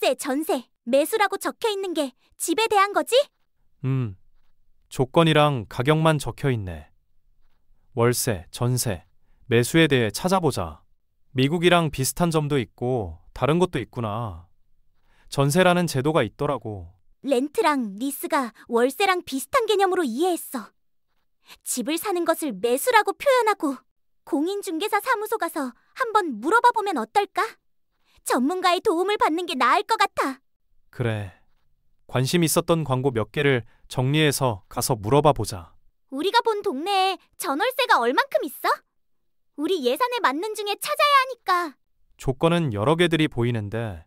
월세, 전세, 매수라고 적혀 있는 게 집에 대한 거지? 조건이랑 가격만 적혀 있네. 월세, 전세, 매수에 대해 찾아보자. 미국이랑 비슷한 점도 있고 다른 것도 있구나. 전세라는 제도가 있더라고. 렌트랑 리스가 월세랑 비슷한 개념으로 이해했어. 집을 사는 것을 매수라고 표현하고 공인중개사 사무소 가서 한번 물어봐 보면 어떨까? 전문가의 도움을 받는 게 나을 것 같아. 그래. 관심 있었던 광고 몇 개를 정리해서 가서 물어봐 보자. 우리가 본 동네에 전월세가 얼만큼 있어? 우리 예산에 맞는 중에 찾아야 하니까. 조건은 여러 개들이 보이는데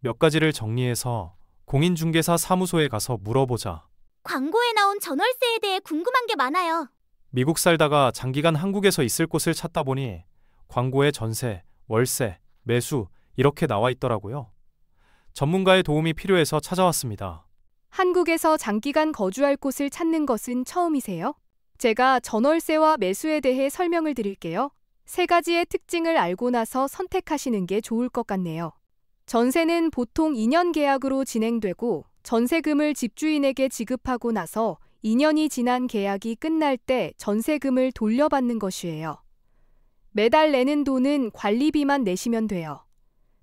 몇 가지를 정리해서 공인중개사 사무소에 가서 물어보자. 광고에 나온 전월세에 대해 궁금한 게 많아요. 미국 살다가 장기간 한국에서 있을 곳을 찾다 보니 광고에 전세, 월세, 매수 이렇게 나와 있더라고요. 전문가의 도움이 필요해서 찾아왔습니다. 한국에서 장기간 거주할 곳을 찾는 것은 처음이세요? 제가 전월세와 매수에 대해 설명을 드릴게요. 세 가지의 특징을 알고 나서 선택하시는 게 좋을 것 같네요. 전세는 보통 2년 계약으로 진행되고 전세금을 집주인에게 지급하고 나서 2년이 지난 계약이 끝날 때 전세금을 돌려받는 것이에요. 매달 내는 돈은 관리비만 내시면 돼요.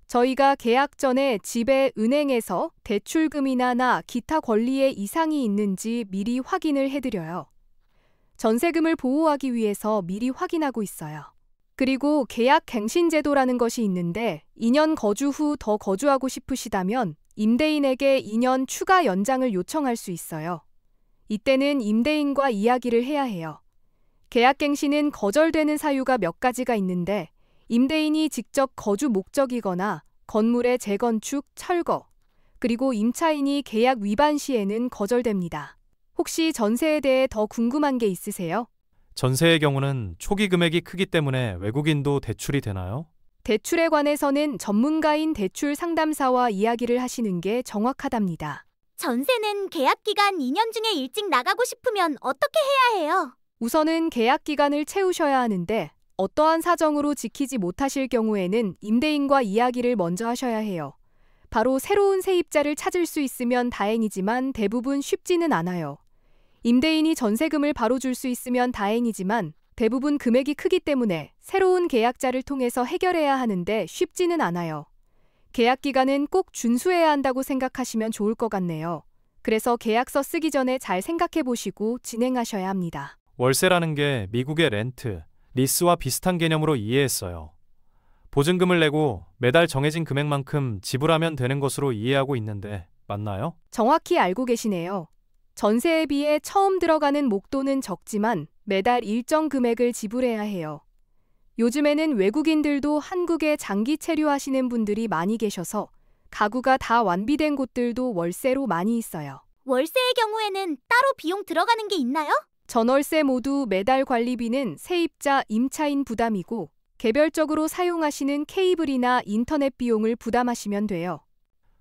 저희가 계약 전에 집에 은행에서 대출금이나 기타 권리에 이상이 있는지 미리 확인을 해드려요. 전세금을 보호하기 위해서 미리 확인하고 있어요. 그리고 계약 갱신 제도라는 것이 있는데 2년 거주 후 더 거주하고 싶으시다면 임대인에게 2년 추가 연장을 요청할 수 있어요. 이때는 임대인과 이야기를 해야 해요. 계약 갱신은 거절되는 사유가 몇 가지가 있는데 임대인이 직접 거주 목적이거나 건물의 재건축, 철거, 그리고 임차인이 계약 위반 시에는 거절됩니다. 혹시 전세에 대해 더 궁금한 게 있으세요? 전세의 경우는 초기 금액이 크기 때문에 외국인도 대출이 되나요? 대출에 관해서는 전문가인 대출 상담사와 이야기를 하시는 게 정확하답니다. 전세는 계약 기간 2년 중에 일찍 나가고 싶으면 어떻게 해야 해요? 우선은 계약 기간을 채우셔야 하는데 어떠한 사정으로 지키지 못하실 경우에는 임대인과 이야기를 먼저 하셔야 해요. 바로 새로운 세입자를 찾을 수 있으면 다행이지만 대부분 쉽지는 않아요. 임대인이 전세금을 바로 줄 수 있으면 다행이지만 대부분 금액이 크기 때문에 새로운 계약자를 통해서 해결해야 하는데 쉽지는 않아요. 계약 기간은 꼭 준수해야 한다고 생각하시면 좋을 것 같네요. 그래서 계약서 쓰기 전에 잘 생각해 보시고 진행하셔야 합니다. 월세라는 게 미국의 렌트, 리스와 비슷한 개념으로 이해했어요. 보증금을 내고 매달 정해진 금액만큼 지불하면 되는 것으로 이해하고 있는데 맞나요? 정확히 알고 계시네요. 전세에 비해 처음 들어가는 목돈은 적지만 매달 일정 금액을 지불해야 해요. 요즘에는 외국인들도 한국에 장기 체류하시는 분들이 많이 계셔서 가구가 다 완비된 곳들도 월세로 많이 있어요. 월세의 경우에는 따로 비용 들어가는 게 있나요? 전월세 모두 매달 관리비는 세입자, 임차인 부담이고 개별적으로 사용하시는 케이블이나 인터넷 비용을 부담하시면 돼요.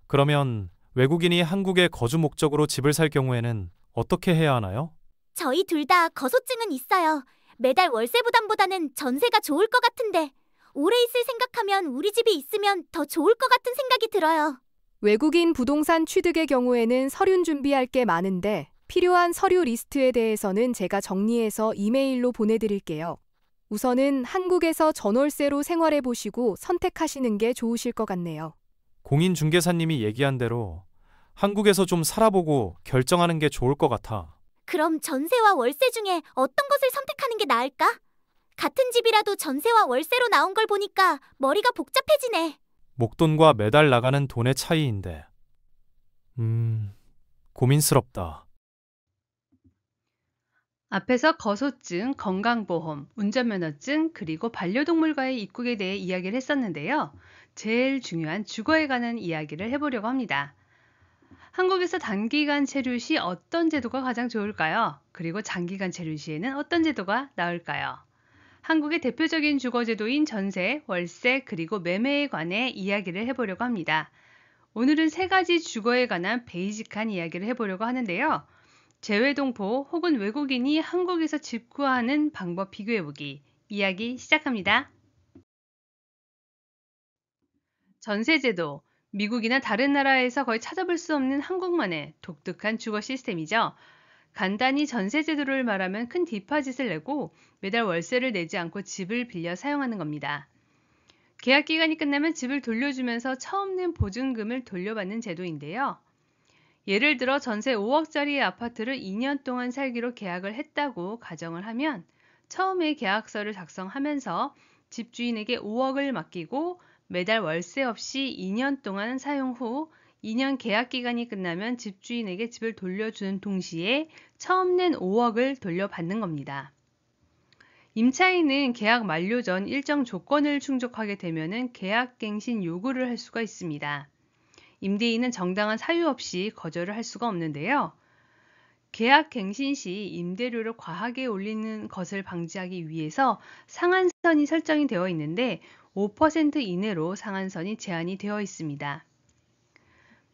그러면 외국인이 한국에 거주 목적으로 집을 살 경우에는 어떻게 해야 하나요? 저희 둘 다 거소증은 있어요. 매달 월세 부담보다는 전세가 좋을 것 같은데 오래 있을 생각하면 우리 집이 있으면 더 좋을 것 같은 생각이 들어요. 외국인 부동산 취득의 경우에는 서류 준비할 게 많은데 필요한 서류 리스트에 대해서는 제가 정리해서 이메일로 보내드릴게요. 우선은 한국에서 전월세로 생활해 보시고 선택하시는 게 좋으실 것 같네요. 공인중개사님이 얘기한 대로 한국에서 좀 살아보고 결정하는 게 좋을 것 같아. 그럼 전세와 월세 중에 어떤 것을 선택하는 게 나을까? 같은 집이라도 전세와 월세로 나온 걸 보니까 머리가 복잡해지네. 목돈과 매달 나가는 돈의 차이인데. 고민스럽다. 앞에서 거소증, 건강보험, 운전면허증, 그리고 반려동물과의 입국에 대해 이야기를 했었는데요. 제일 중요한 주거에 관한 이야기를 해보려고 합니다. 한국에서 단기간 체류 시 어떤 제도가 가장 좋을까요? 그리고 장기간 체류 시에는 어떤 제도가 나을까요? 한국의 대표적인 주거제도인 전세, 월세, 그리고 매매에 관해 이야기를 해보려고 합니다. 오늘은 세 가지 주거에 관한 베이직한 이야기를 해보려고 하는데요. 재외동포 혹은 외국인이 한국에서 집 구하는 방법 비교해보기 이야기 시작합니다. 전세제도. 미국이나 다른 나라에서 거의 찾아볼 수 없는 한국만의 독특한 주거 시스템이죠. 간단히 전세 제도를 말하면 큰 디파짓을 내고 매달 월세를 내지 않고 집을 빌려 사용하는 겁니다. 계약 기간이 끝나면 집을 돌려주면서 처음 낸 보증금을 돌려받는 제도인데요. 예를 들어 전세 5억짜리 아파트를 2년 동안 살기로 계약을 했다고 가정을 하면 처음에 계약서를 작성하면서 집주인에게 5억을 맡기고 매달 월세 없이 2년 동안 사용 후 2년 계약 기간이 끝나면 집주인에게 집을 돌려주는 동시에 처음 낸 5억을 돌려받는 겁니다. 임차인은 계약 만료 전 일정 조건을 충족하게 되면 계약갱신 요구를 할 수가 있습니다. 임대인은 정당한 사유 없이 거절을 할 수가 없는데요. 계약갱신 시 임대료를 과하게 올리는 것을 방지하기 위해서 상한선이 설정이 되어 있는데 5% 이내로 상한선이 제한이 되어 있습니다.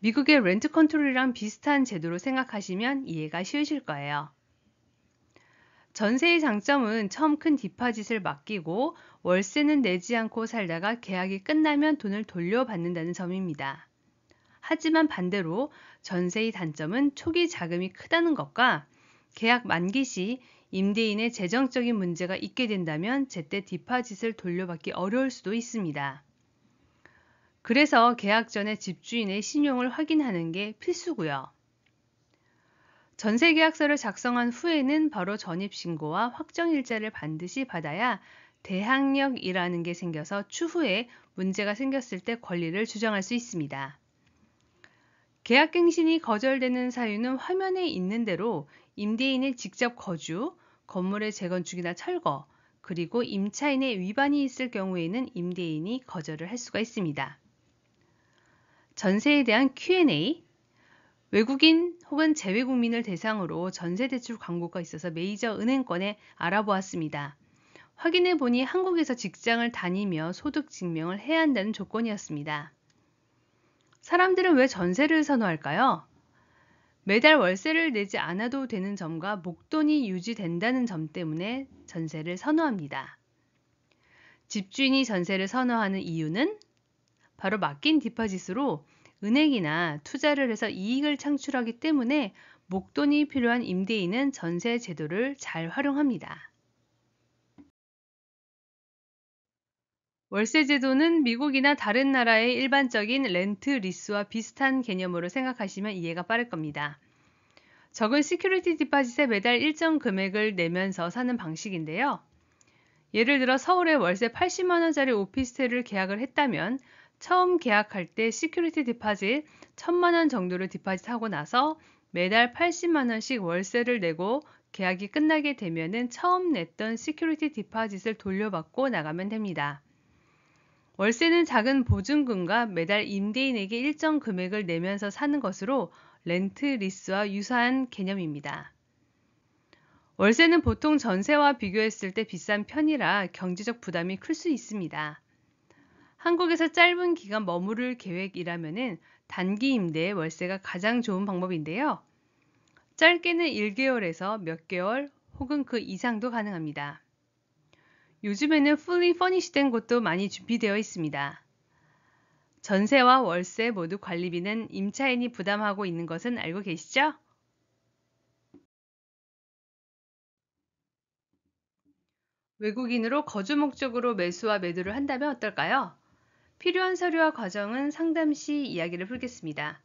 미국의 렌트 컨트롤이랑 비슷한 제도로 생각하시면 이해가 쉬우실 거예요. 전세의 장점은 처음 큰 디파짓을 맡기고 월세는 내지 않고 살다가 계약이 끝나면 돈을 돌려받는다는 점입니다. 하지만 반대로 전세의 단점은 초기 자금이 크다는 것과 계약 만기 시 임대인의 재정적인 문제가 있게 된다면 제때 디파짓을 돌려받기 어려울 수도 있습니다. 그래서 계약 전에 집주인의 신용을 확인하는 게 필수고요. 전세계약서를 작성한 후에는 바로 전입신고와 확정일자를 반드시 받아야 대항력이라는 게 생겨서 추후에 문제가 생겼을 때 권리를 주장할 수 있습니다. 계약갱신이 거절되는 사유는 화면에 있는 대로 임대인의 직접 거주, 건물의 재건축이나 철거, 그리고 임차인의 위반이 있을 경우에는 임대인이 거절을 할 수가 있습니다. 전세에 대한 Q&A, 외국인 혹은 재외국민을 대상으로 전세대출 광고가 있어서 메이저 은행권에 알아보았습니다. 확인해 보니 한국에서 직장을 다니며 소득 증명을 해야 한다는 조건이었습니다. 사람들은 왜 전세를 선호할까요? 매달 월세를 내지 않아도 되는 점과 목돈이 유지된다는 점 때문에 전세를 선호합니다. 집주인이 전세를 선호하는 이유는 바로 맡긴 디파짓으로 은행이나 투자를 해서 이익을 창출하기 때문에 목돈이 필요한 임대인은 전세 제도를 잘 활용합니다. 월세 제도는 미국이나 다른 나라의 일반적인 렌트 리스와 비슷한 개념으로 생각하시면 이해가 빠를 겁니다. 적은 시큐리티 디파짓에 매달 일정 금액을 내면서 사는 방식인데요. 예를 들어 서울에 월세 80만 원짜리 오피스텔을 계약을 했다면 처음 계약할 때 시큐리티 디파짓 1,000만 원 정도를 디파짓하고 나서 매달 80만 원씩 월세를 내고 계약이 끝나게 되면은 처음 냈던 시큐리티 디파짓을 돌려받고 나가면 됩니다. 월세는 작은 보증금과 매달 임대인에게 일정 금액을 내면서 사는 것으로 렌트 리스와 유사한 개념입니다. 월세는 보통 전세와 비교했을 때 비싼 편이라 경제적 부담이 클 수 있습니다. 한국에서 짧은 기간 머무를 계획이라면 단기 임대 월세가 가장 좋은 방법인데요. 짧게는 1개월에서 몇 개월 혹은 그 이상도 가능합니다. 요즘에는 fully furnished 된 곳도 많이 준비되어 있습니다. 전세와 월세 모두 관리비는 임차인이 부담하고 있는 것은 알고 계시죠? 외국인으로 거주 목적으로 매수와 매도를 한다면 어떨까요? 필요한 서류와 과정은 상담 시 이야기를 풀겠습니다.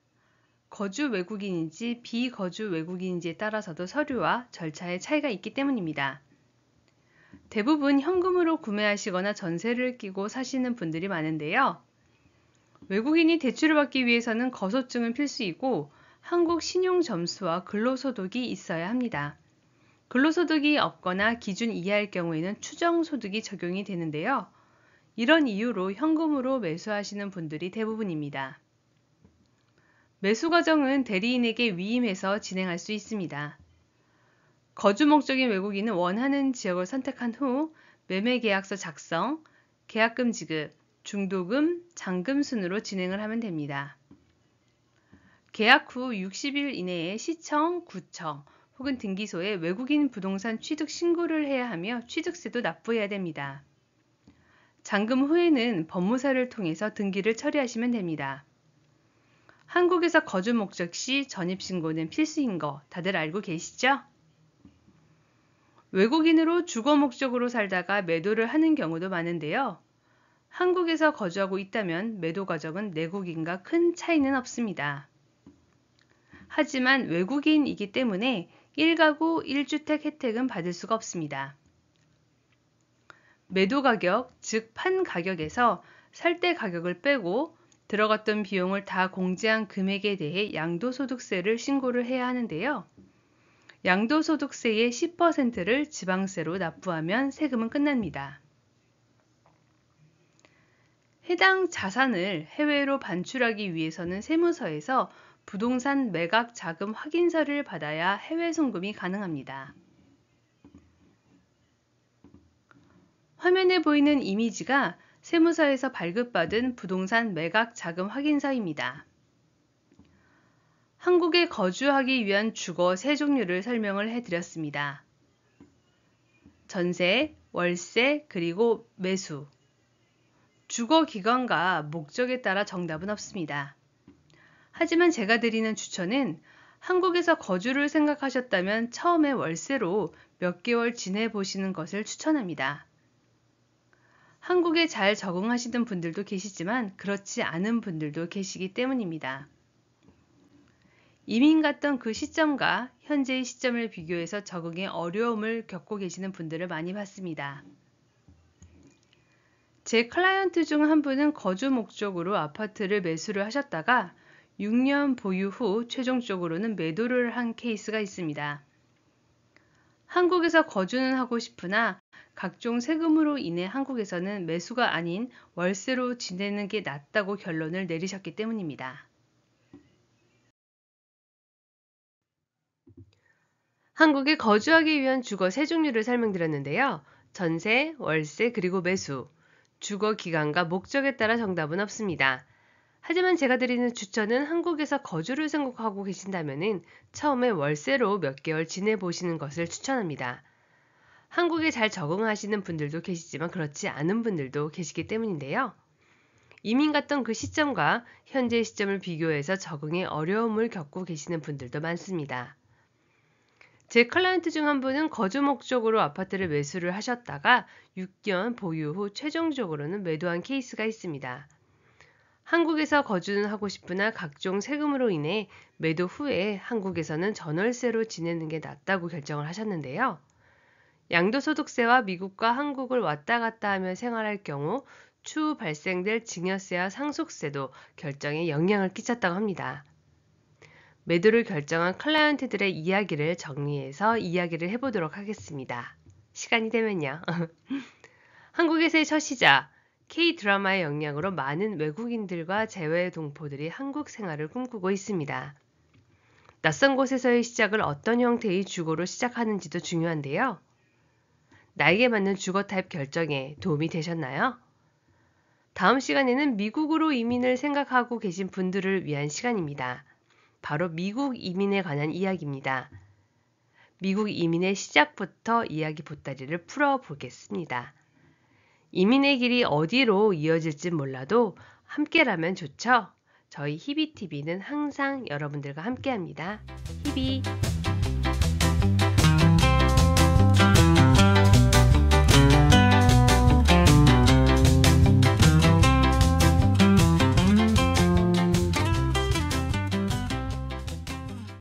거주 외국인인지 비거주 외국인인지에 따라서도 서류와 절차의 차이가 있기 때문입니다. 대부분 현금으로 구매하시거나 전세를 끼고 사시는 분들이 많은데요. 외국인이 대출을 받기 위해서는 거소증은 필수이고 한국 신용 점수와 근로소득이 있어야 합니다. 근로소득이 없거나 기준 이하일 경우에는 추정소득이 적용이 되는데요. 이런 이유로 현금으로 매수하시는 분들이 대부분입니다. 매수 과정은 대리인에게 위임해서 진행할 수 있습니다. 거주 목적인 외국인은 원하는 지역을 선택한 후 매매계약서 작성, 계약금 지급, 중도금, 잔금 순으로 진행을 하면 됩니다. 계약 후 60일 이내에 시청, 구청 혹은 등기소에 외국인 부동산 취득 신고를 해야 하며 취득세도 납부해야 됩니다. 잔금 후에는 법무사를 통해서 등기를 처리하시면 됩니다. 한국에서 거주 목적 시 전입신고는 필수인 거 다들 알고 계시죠? 외국인으로 주거 목적으로 살다가 매도를 하는 경우도 많은데요. 한국에서 거주하고 있다면 매도 과정은 내국인과 큰 차이는 없습니다. 하지만 외국인이기 때문에 1가구 1주택 혜택은 받을 수가 없습니다. 매도 가격, 즉 판 가격에서 살 때 가격을 빼고 들어갔던 비용을 다 공제한 금액에 대해 양도소득세를 신고를 해야 하는데요. 양도소득세의 10%를 지방세로 납부하면 세금은 끝납니다. 해당 자산을 해외로 반출하기 위해서는 세무서에서 부동산 매각 자금 확인서를 받아야 해외 송금이 가능합니다. 화면에 보이는 이미지가 세무서에서 발급받은 부동산 매각 자금 확인서입니다. 한국에 거주하기 위한 주거 세 종류를 설명을 해드렸습니다. 전세, 월세, 그리고 매수. 주거 기간과 목적에 따라 정답은 없습니다. 하지만 제가 드리는 추천은 한국에서 거주를 생각하셨다면 처음에 월세로 몇 개월 지내보시는 것을 추천합니다. 한국에 잘 적응하시는 분들도 계시지만 그렇지 않은 분들도 계시기 때문입니다. 이민 갔던 그 시점과 현재의 시점을 비교해서 적응에 어려움을 겪고 계시는 분들을 많이 봤습니다. 제 클라이언트 중 한 분은 거주 목적으로 아파트를 매수를 하셨다가 6년 보유 후 최종적으로는 매도를 한 케이스가 있습니다. 한국에서 거주는 하고 싶으나 각종 세금으로 인해 한국에서는 매수가 아닌 월세로 지내는 게 낫다고 결론을 내리셨기 때문입니다. 한국에 거주하기 위한 주거 세 종류를 설명드렸는데요. 전세, 월세, 그리고 매수. 주거 기간과 목적에 따라 정답은 없습니다. 하지만 제가 드리는 추천은 한국에서 거주를 생각하고 계신다면 처음에 월세로 몇 개월 지내보시는 것을 추천합니다. 한국에 잘 적응하시는 분들도 계시지만 그렇지 않은 분들도 계시기 때문인데요. 이민 갔던 그 시점과 현재 시점을 비교해서 적응에 어려움을 겪고 계시는 분들도 많습니다. 제 클라이언트 중 한 분은 거주 목적으로 아파트를 매수를 하셨다가 6년 보유 후 최종적으로는 매도한 케이스가 있습니다. 한국에서 거주는 하고 싶으나 각종 세금으로 인해 매도 후에 한국에서는 전월세로 지내는 게 낫다고 결정을 하셨는데요. 양도소득세와 미국과 한국을 왔다 갔다 하며 생활할 경우 추후 발생될 증여세와 상속세도 결정에 영향을 끼쳤다고 합니다. 매도를 결정한 클라이언트들의 이야기를 정리해서 이야기를 해보도록 하겠습니다. 시간이 되면요. 한국에서의 첫 시작, K-드라마의 영향으로 많은 외국인들과 재외 동포들이 한국 생활을 꿈꾸고 있습니다. 낯선 곳에서의 시작을 어떤 형태의 주거로 시작하는지도 중요한데요. 나에게 맞는 주거 타입 결정에 도움이 되셨나요? 다음 시간에는 미국으로 이민을 생각하고 계신 분들을 위한 시간입니다. 바로 미국 이민에 관한 이야기입니다. 미국 이민의 시작부터 이야기 보따리를 풀어보겠습니다. 이민의 길이 어디로 이어질지 몰라도 함께라면 좋죠? 저희 희비TV는 항상 여러분들과 함께합니다. 희비